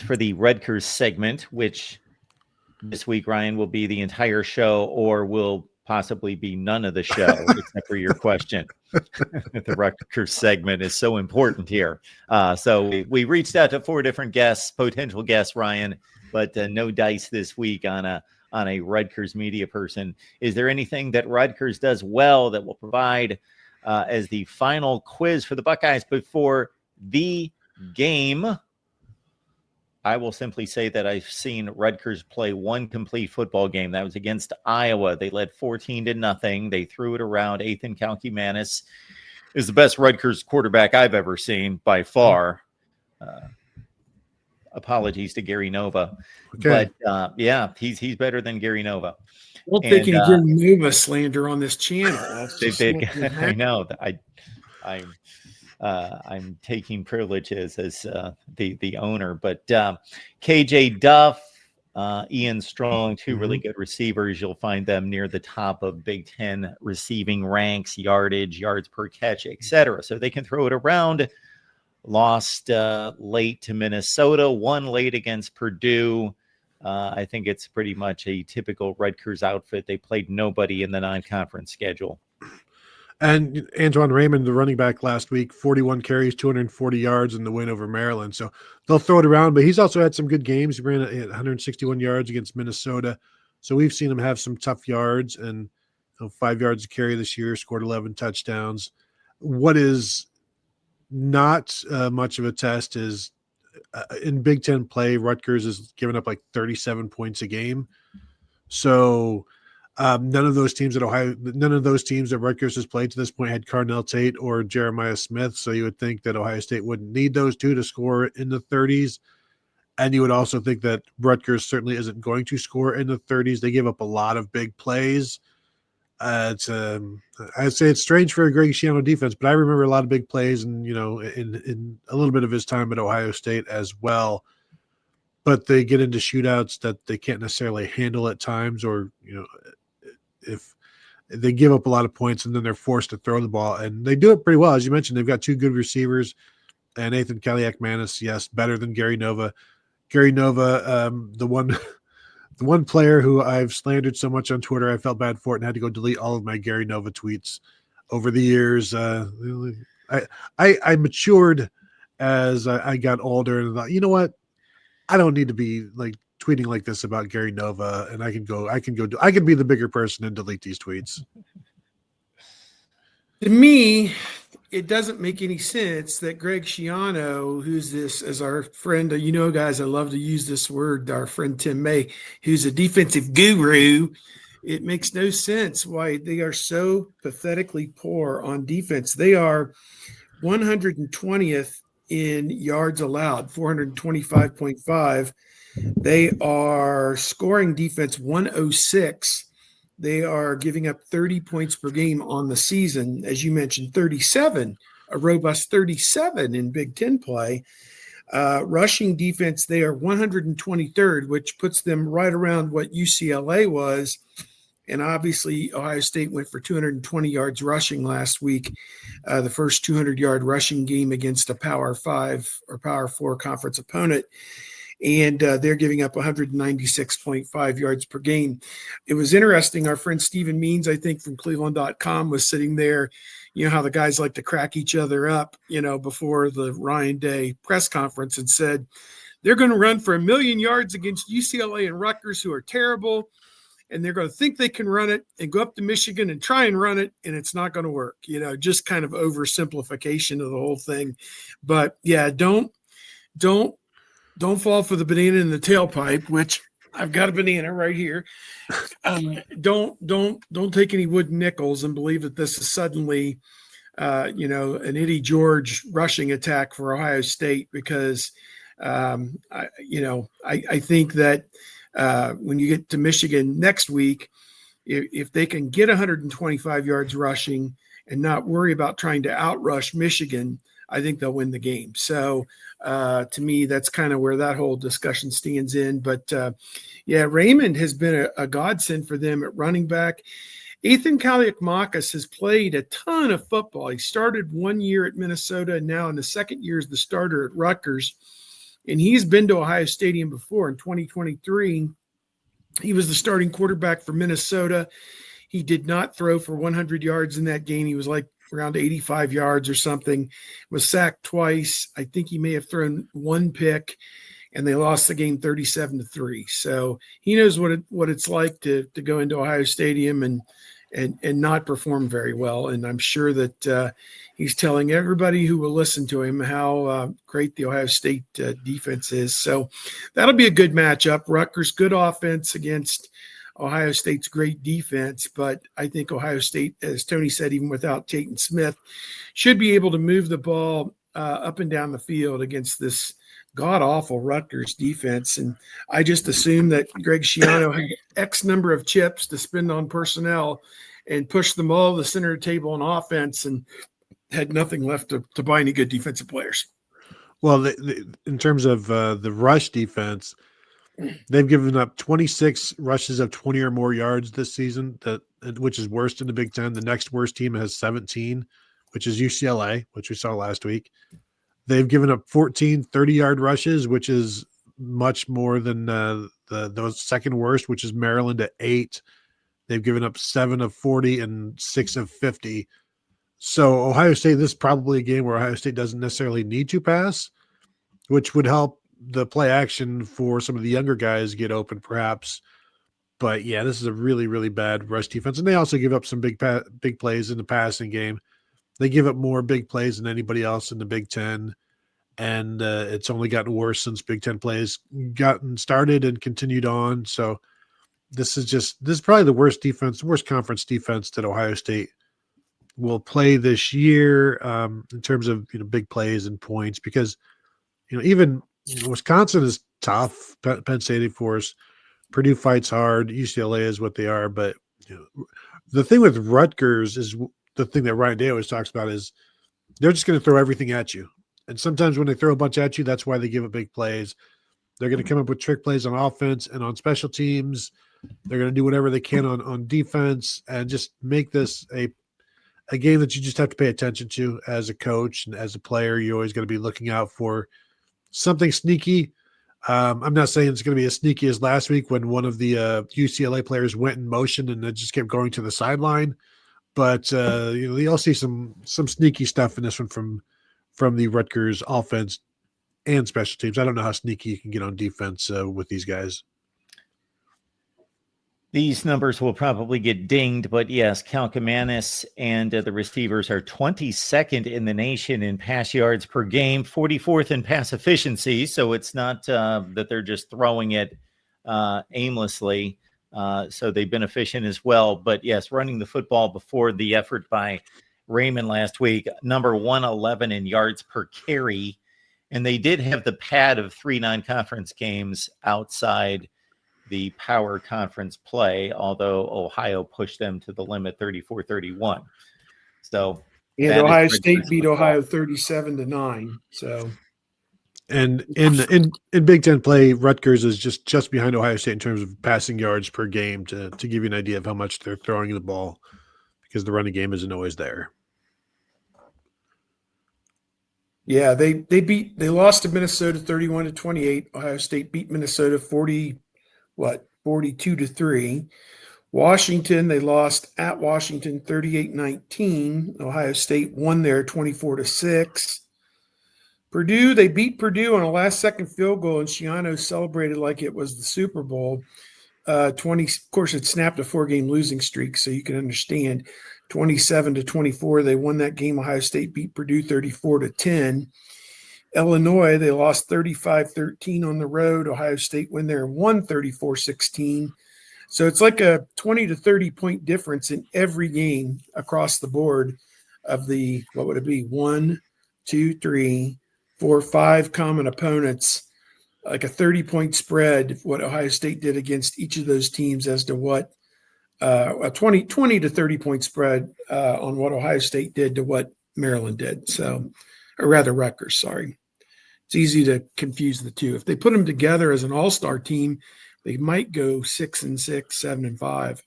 for the Rutgers segment, which this week, Ryan, will be the entire show or will possibly be none of the show, except for your question. The Rutgers segment is so important here. So we reached out to 4 different guests, potential guests, Ryan, but no dice this week on a Rutgers media person. Is there anything that Rutgers does well that will provide as the final quiz for the Buckeyes before the game? I will simply say that I've seen Rutgers play one complete football game. That was against Iowa. They led 14-0. They threw it around. Ethan Kalkimanis is the best Rutgers quarterback I've ever seen by far. Apologies to Gary Nova. Okay. But yeah, he's better than Gary Nova. Don't take any Gary Nova slander on this channel. I know. I'm taking privileges as the owner, but KJ Duff, Ian Strong, 2 really good receivers. You'll find them near the top of Big Ten receiving ranks, yardage, yards per catch, etc. So they can throw it around. Lost late to Minnesota, won late against Purdue. I think it's pretty much a typical Rutgers outfit. They played nobody in the non-conference schedule. And Antoine Raymond, the running back last week, 41 carries, 240 yards in the win over Maryland. So they'll throw it around, but he's also had some good games. He ran at 161 yards against Minnesota. So we've seen him have some tough yards and 5 yards a carry this year, scored 11 touchdowns. What is not much of a test is in Big Ten play, Rutgers is giving up like 37 points a game. So none of those teams that Rutgers has played to this point had Carnell Tate or Jeremiah Smith. So you would think that Ohio State wouldn't need those two to score in the 30s. And you would also think that Rutgers certainly isn't going to score in the 30s. They give up a lot of big plays. I'd say it's strange for a Greg Schiano defense, but I remember a lot of big plays and, in a little bit of his time at Ohio State as well. But they get into shootouts that they can't necessarily handle at times, or, if they give up a lot of points and then they're forced to throw the ball, and they do it pretty well. As you mentioned, they've got 2 good receivers, and Nathan Kalkimanis, yes, better than Gary Nova. Gary Nova, the one player who I've slandered so much on Twitter, I felt bad for it and had to go delete all of my Gary Nova tweets over the years. I matured as I got older and thought, you know what? I don't need to be like tweeting like this about Gary Nova, and I can be the bigger person and delete these tweets. To me, it doesn't make any sense that Greg Schiano, who's this, as our friend, guys, I love to use this word, our friend Tim May, who's a defensive guru. It makes no sense why they are so pathetically poor on defense. They are 120th in yards allowed, 425.5. They are scoring defense 106. They are giving up 30 points per game on the season. As you mentioned, 37, a robust 37 in Big Ten play. Rushing defense, they are 123rd, which puts them right around what UCLA was. And obviously, Ohio State went for 220 yards rushing last week, the first 200-yard rushing game against a Power 5 or Power 4 conference opponent. And they're giving up 196.5 yards per game. It was interesting. Our friend Stephen Means, I think, from Cleveland.com was sitting there. You know how the guys like to crack each other up, before the Ryan Day press conference, and said, they're going to run for 1 million yards against UCLA and Rutgers, who are terrible. And they're going to think they can run it and go up to Michigan and try and run it, and it's not going to work. Just kind of oversimplification of the whole thing. But yeah, don't fall for the banana in the tailpipe, which I've got a banana right here. Don't take any wooden nickels and believe that this is suddenly, an Eddie George rushing attack for Ohio State, because, I think that when you get to Michigan next week, if they can get 125 yards rushing and not worry about trying to outrush Michigan, I think they'll win the game. So to me, that's kind of where that whole discussion stands in. But Raymond has been a godsend for them at running back. Ethan Kalkimanis has played a ton of football. He started 1 year at Minnesota, and now in the second year as the starter at Rutgers. And he's been to Ohio Stadium before. In 2023, he was the starting quarterback for Minnesota. He did not throw for 100 yards in that game. He was like around 85 yards or something, was sacked twice. I think he may have thrown one pick, and they lost the game 37-3. So he knows what it's like to go into Ohio Stadium and not perform very well. And I'm sure that he's telling everybody who will listen to him how great the Ohio State defense is. So that'll be a good matchup. Rutgers, good offense against Ohio State's great defense. But I think Ohio State, as Tony said, even without Tatum Smith, should be able to move the ball up and down the field against this god-awful Rutgers defense. And I just assume that Greg Schiano had X number of chips to spend on personnel and push them all to the center of the table on offense and had nothing left to buy any good defensive players. Well, in terms of the rush defense, they've given up 26 rushes of 20 or more yards this season, which is worst in the Big Ten. The next worst team has 17, which is UCLA, which we saw last week. They've given up 14 30-yard rushes, which is much more than those second worst, which is Maryland at 8. They've given up 7 of 40 and 6 of 50. So Ohio State, this is probably a game where Ohio State doesn't necessarily need to pass, which would help the play action for some of the younger guys get open perhaps. But yeah, this is a really, really bad rush defense. And they also give up some big plays in the passing game. They give up more big plays than anybody else in the Big Ten. And it's only gotten worse since Big Ten plays gotten started and continued on. So this is probably the worst conference defense that Ohio State will play this year in terms of big plays and points, because even Wisconsin is tough. Penn State, of course, Purdue fights hard. UCLA is what they are, but the thing with Rutgers is the thing that Ryan Day always talks about is they're just going to throw everything at you. And sometimes when they throw a bunch at you, that's why they give up big plays. They're going to come up with trick plays on offense and on special teams. They're going to do whatever they can on defense and just make this a game that you just have to pay attention to as a coach and as a player. You're always going to be looking out for something sneaky. I'm not saying it's going to be as sneaky as last week when one of the UCLA players went in motion and it just kept going to the sideline. But you'll see some sneaky stuff in this one from the Rutgers offense and special teams. I don't know how sneaky you can get on defense with these guys. These numbers will probably get dinged, but yes, Kalkamanis and the receivers are 22nd in the nation in pass yards per game, 44th in pass efficiency. So it's not that they're just throwing it aimlessly. So they've been efficient as well. But yes, running the football before the effort by Raymond last week, number 111 in yards per carry. And they did have the pad of 3 non-conference games outside the power conference play, although Ohio pushed them to the limit 34-31. So and Ohio State beat Ohio 37-9. So and in Big Ten play, Rutgers is just behind Ohio State in terms of passing yards per game to give you an idea of how much they're throwing the ball, because the running game isn't always there. Yeah, they lost to Minnesota 31-28. Ohio State beat Minnesota 42-3. Washington, they lost at Washington 38-19. Ohio State won there 24-6. Purdue, they beat Purdue on a last-second field goal, and Schiano celebrated like it was the Super Bowl. 20, of course, it snapped a 4-game losing streak, so you can understand. 27-24, they won that game. Ohio State beat Purdue 34-10. Illinois, they lost 35-13 on the road. Ohio State went there and won 34-16. So it's like a 20 to 30 point difference in every game across the board of the, what would it be? 1, 2, 3, 4, 5 common opponents, like a 30-point spread, what Ohio State did against each of those teams as to what a 20 to 30 point spread on what Ohio State did to what Maryland did. So, or rather Rutgers, sorry. It's easy to confuse the two. If they put them together as an all-star team, they might go 6-6, 7-5.